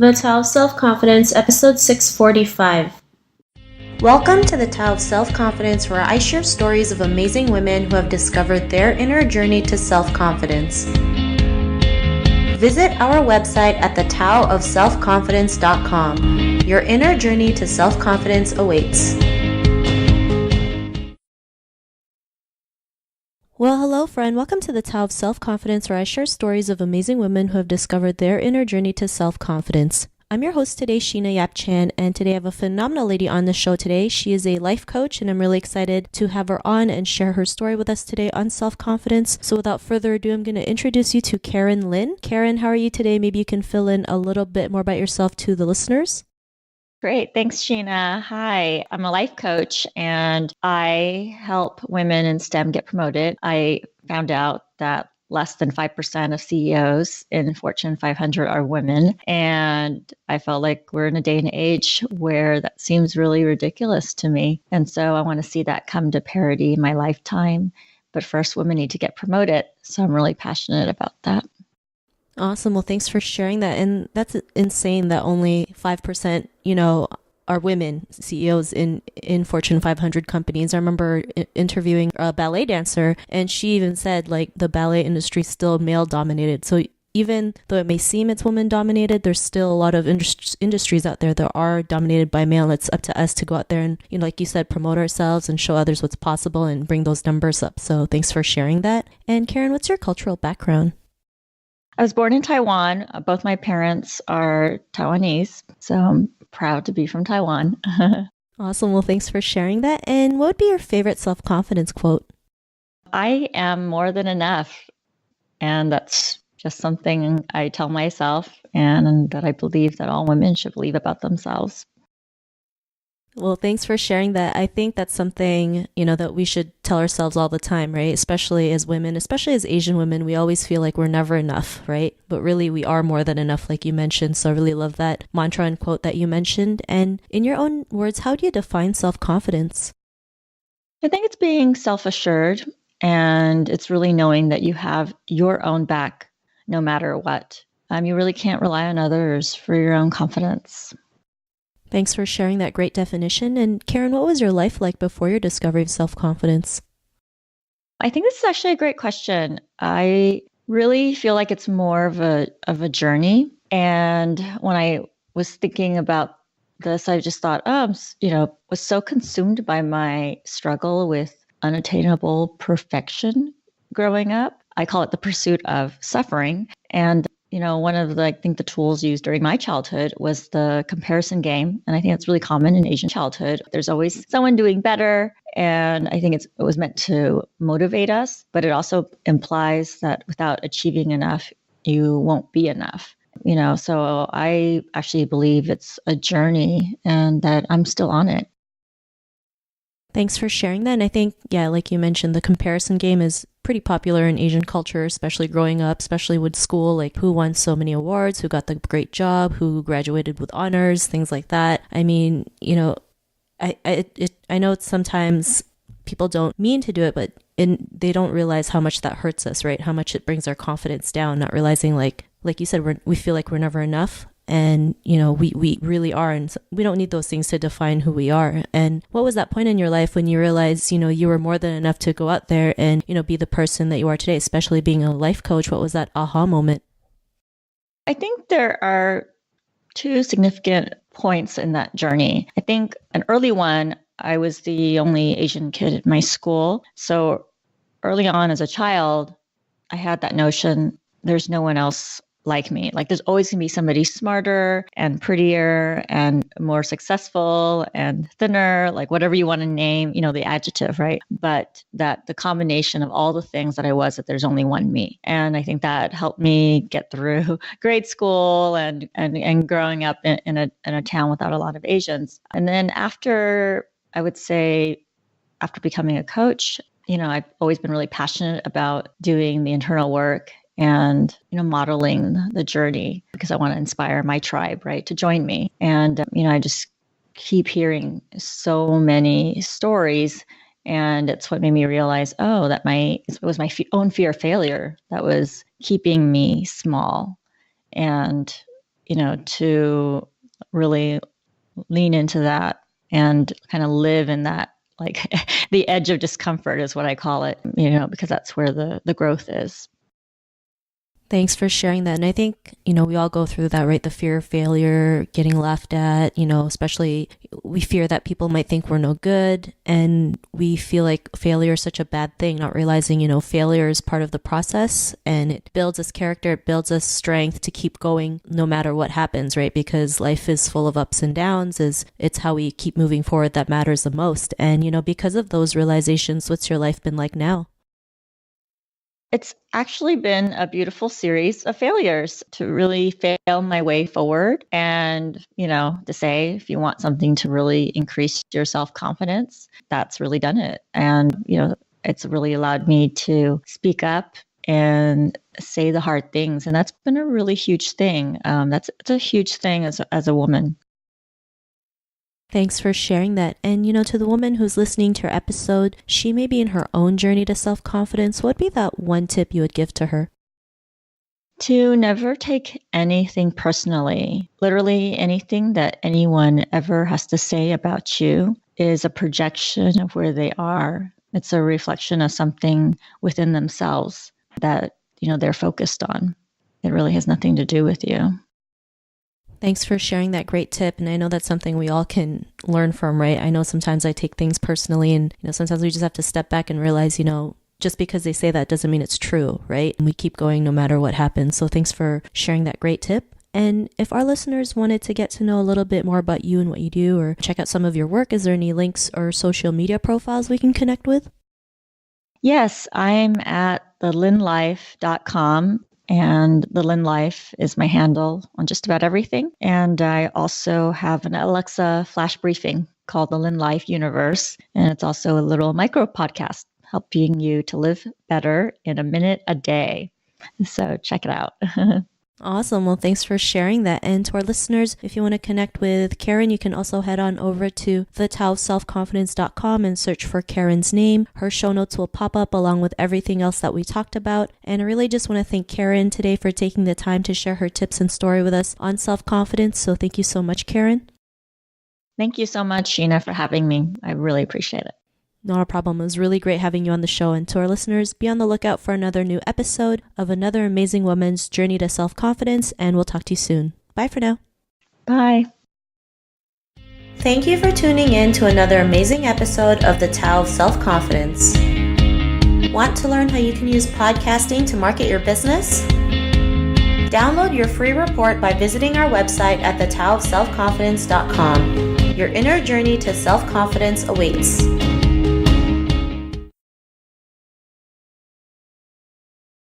The Tao of Self-Confidence, episode 645. Welcome to the Tao of Self-Confidence, where I share stories of amazing women who have discovered their inner journey to self-confidence. Visit our website at thetaoofselfconfidence.com. Your inner journey to self-confidence awaits. Well, hello, friend. Welcome to the Tao of Self-Confidence, where I share stories of amazing women who have discovered their inner journey to self-confidence. I'm your host today, Sheena Yap Chan, and today I have a phenomenal lady on the show today. She is a life coach, and I'm really excited to have her on and share her story with us today on self-confidence. So without further ado, I'm going to introduce you to Karen Lin. Karen, how are you today? Maybe you can fill in a little bit more about yourself to the listeners. Great. Thanks, Sheena. Hi, I'm a life coach and I help women in STEM get promoted. I found out that less than 5% of CEOs in Fortune 500 are women. And I felt like we're in a day and age where that seems really ridiculous to me. And so I want to see that come to parity in my lifetime. But first, women need to get promoted. So I'm really passionate about that. Awesome. Well, thanks for sharing that. And that's insane that only 5%, are women CEOs in Fortune 500 companies. I remember interviewing a ballet dancer, and she even said, like, the ballet industry is still male dominated. So even though it may seem it's woman dominated, there's still a lot of industries out there that are dominated by male. It's up to us to go out there and, like you said, promote ourselves and show others what's possible and bring those numbers up. So thanks for sharing that. And Karen, what's your cultural background? I was born in Taiwan. Both my parents are Taiwanese, so I'm proud to be from Taiwan. Awesome. Well, thanks for sharing that. And what would be your favorite self-confidence quote? I am more than enough. And that's just something I tell myself and that I believe that all women should believe about themselves. Well, thanks for sharing that. I think that's something, that we should tell ourselves all the time, right? Especially as women, especially as Asian women, we always feel like we're never enough, right? But really, we are more than enough, like you mentioned. So I really love that mantra and quote that you mentioned. And in your own words, how do you define self-confidence? I think it's being self-assured, and it's really knowing that you have your own back no matter what. You really can't rely on others for your own confidence. Thanks for sharing that great definition. And Karen, what was your life like before your discovery of self-confidence? I think this is actually a great question. I really feel like it's more of a journey. And when I was thinking about this, I just thought, was so consumed by my struggle with unattainable perfection growing up. I call it the pursuit of suffering. And one of the, I think the tools used during my childhood was the comparison game. And I think that's really common in Asian childhood. There's always someone doing better. And I think it was meant to motivate us, but it also implies that without achieving enough, you won't be enough. So I actually believe it's a journey and that I'm still on it. Thanks for sharing that. And I think, like you mentioned, the comparison game is pretty popular in Asian culture, especially growing up, especially with school, like who won so many awards, who got the great job, who graduated with honors, things like that. I mean, I know sometimes people don't mean to do it, but they don't realize how much that hurts us, right? How much it brings our confidence down, not realizing like you said, we feel like we're never enough. And, we really are. And we don't need those things to define who we are. And what was that point in your life when you realized, you were more than enough to go out there and, be the person that you are today, especially being a life coach? What was that aha moment? I think there are two significant points in that journey. I think an early one, I was the only Asian kid at my school. So early on as a child, I had that notion there's no one else like me. Like there's always going to be somebody smarter and prettier and more successful and thinner, like whatever you want to name, the adjective, right? But that the combination of all the things that I was, that there's only one me. And I think that helped me get through grade school and growing up in a town without a lot of Asians. And then after becoming a coach, I've always been really passionate about doing the internal work and, modeling the journey because I want to inspire my tribe, right, to join me. And, I just keep hearing so many stories. And it's what made me realize, that it was my own fear of failure that was keeping me small. And, to really lean into that and kind of live in that, like the edge of discomfort is what I call it, because that's where the growth is. Thanks for sharing that. And I think, we all go through that, right? The fear of failure, getting laughed at, especially we fear that people might think we're no good. And we feel like failure is such a bad thing, not realizing, failure is part of the process and it builds us character, it builds us strength to keep going no matter what happens, right? Because life is full of ups and downs. It's how we keep moving forward that matters the most. And, because of those realizations, what's your life been like now? It's actually been a beautiful series of failures to really fail my way forward. And, to say, if you want something to really increase your self-confidence, that's really done it. And, it's really allowed me to speak up and say the hard things. And that's been a really huge thing. It's a huge thing as a woman. Thanks for sharing that. And, to the woman who's listening to your episode, she may be in her own journey to self-confidence. What would be that one tip you would give to her? To never take anything personally. Literally anything that anyone ever has to say about you is a projection of where they are. It's a reflection of something within themselves that, they're focused on. It really has nothing to do with you. Thanks for sharing that great tip. And I know that's something we all can learn from, right? I know sometimes I take things personally and, sometimes we just have to step back and realize, just because they say that doesn't mean it's true, right? And we keep going no matter what happens. So thanks for sharing that great tip. And if our listeners wanted to get to know a little bit more about you and what you do or check out some of your work, is there any links or social media profiles we can connect with? Yes, I'm at thelinlife.com. And the Lin Life is my handle on just about everything. And I also have an Alexa flash briefing called the Lin Life Universe. And it's also a little micro podcast helping you to live better in a minute a day. So check it out. Awesome. Well, thanks for sharing that. And to our listeners, if you want to connect with Karen, you can also head on over to thetaoselfconfidence.com and search for Karen's name. Her show notes will pop up along with everything else that we talked about. And I really just want to thank Karen today for taking the time to share her tips and story with us on self-confidence. So thank you so much, Karen. Thank you so much, Sheena, for having me. I really appreciate it. Not a problem. It was really great having you on the show. And to our listeners, be on the lookout for another new episode of another amazing woman's journey to self-confidence. And we'll talk to you soon. Bye for now. Bye. Thank you for tuning in to another amazing episode of the Tao of Self-Confidence. Want to learn how you can use podcasting to market your business? Download your free report by visiting our website at thetaoofselfconfidence.com. Your inner journey to self-confidence awaits.